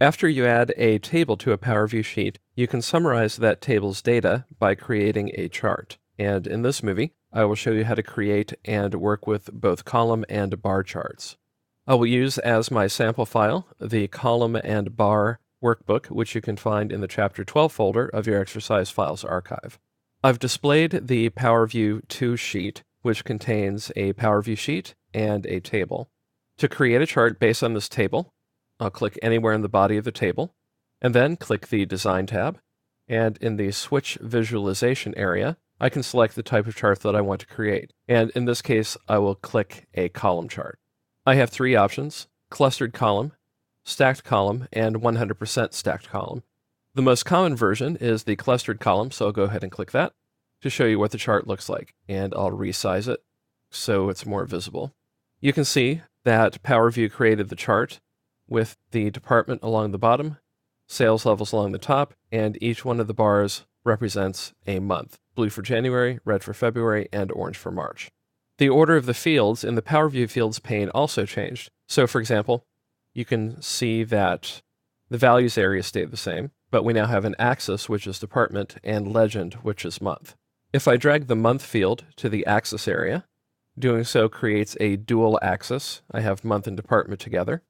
After you add a table to a Power View sheet, you can summarize that table's data by creating a chart. And in this movie, I will show you how to create and work with both column and bar charts. I will use as my sample file the column and bar workbook, which you can find in the Chapter 12 folder of your exercise files archive. I've displayed the Power View 2 sheet, which contains a Power View sheet and a table. To create a chart based on this table, I'll click anywhere in the body of the table, and then click the Design tab, and in the Switch Visualization area, I can select the type of chart that I want to create, and in this case, I will click a column chart. I have three options: clustered column, stacked column, and 100% stacked column. The most common version is the clustered column, so I'll go ahead and click that to show you what the chart looks like, and I'll resize it so it's more visible. You can see that Power View created the chart with the department along the bottom, sales levels along the top, and each one of the bars represents a month: blue for January, red for February, and orange for March. The order of the fields in the Power View Fields pane also changed. So, for example, you can see that the values area stayed the same, but we now have an axis, which is department, and legend, which is month. If I drag the month field to the axis area, doing so creates a dual axis. I have month and department together.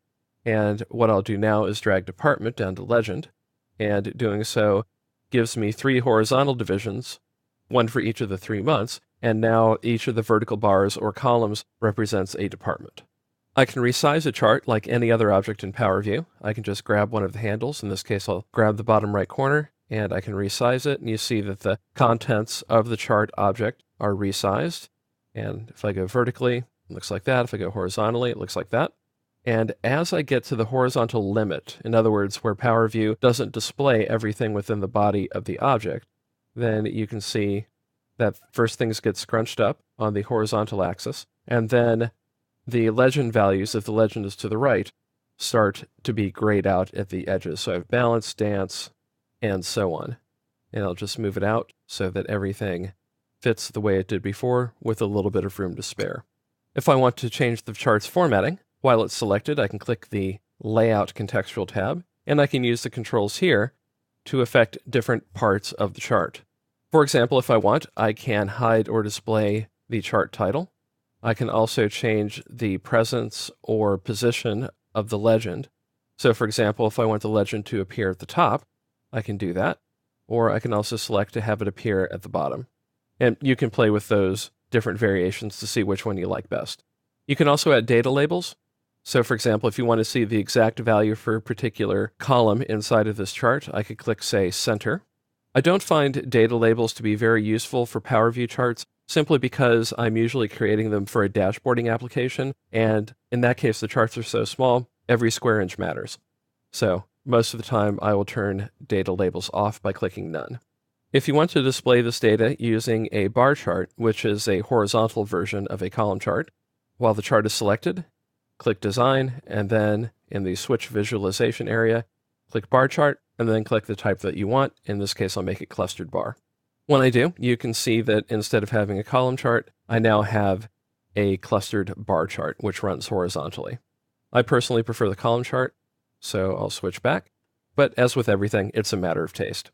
And what I'll do now is drag department down to legend, and doing so gives me three horizontal divisions, one for each of the 3 months, and now each of the vertical bars or columns represents a department. I can resize a chart like any other object in Power View. I can just grab one of the handles. In this case, I'll grab the bottom right corner, and I can resize it, and you see that the contents of the chart object are resized. And if I go vertically, it looks like that. If I go horizontally, it looks like that. And as I get to the horizontal limit, in other words, where Power View doesn't display everything within the body of the object, then you can see that first things get scrunched up on the horizontal axis, and then the legend values, if the legend is to the right, start to be grayed out at the edges. So I have balance, dance, and so on. And I'll just move it out so that everything fits the way it did before with a little bit of room to spare. If I want to change the chart's formatting, while it's selected, I can click the Layout Contextual tab, and I can use the controls here to affect different parts of the chart. For example, if I want, I can hide or display the chart title. I can also change the presence or position of the legend. So for example, if I want the legend to appear at the top, I can do that. Or I can also select to have it appear at the bottom. And you can play with those different variations to see which one you like best. You can also add data labels. So for example, if you want to see the exact value for a particular column inside of this chart, I could click, say, Center. I don't find data labels to be very useful for Power View charts, simply because I'm usually creating them for a dashboarding application, and in that case, the charts are so small, every square inch matters. So most of the time, I will turn data labels off by clicking None. If you want to display this data using a bar chart, which is a horizontal version of a column chart, while the chart is selected, click Design, and then in the Switch Visualization area, click Bar Chart, and then click the type that you want. In this case, I'll make it clustered bar. When I do, you can see that instead of having a column chart, I now have a clustered bar chart, which runs horizontally. I personally prefer the column chart, so I'll switch back. But as with everything, it's a matter of taste.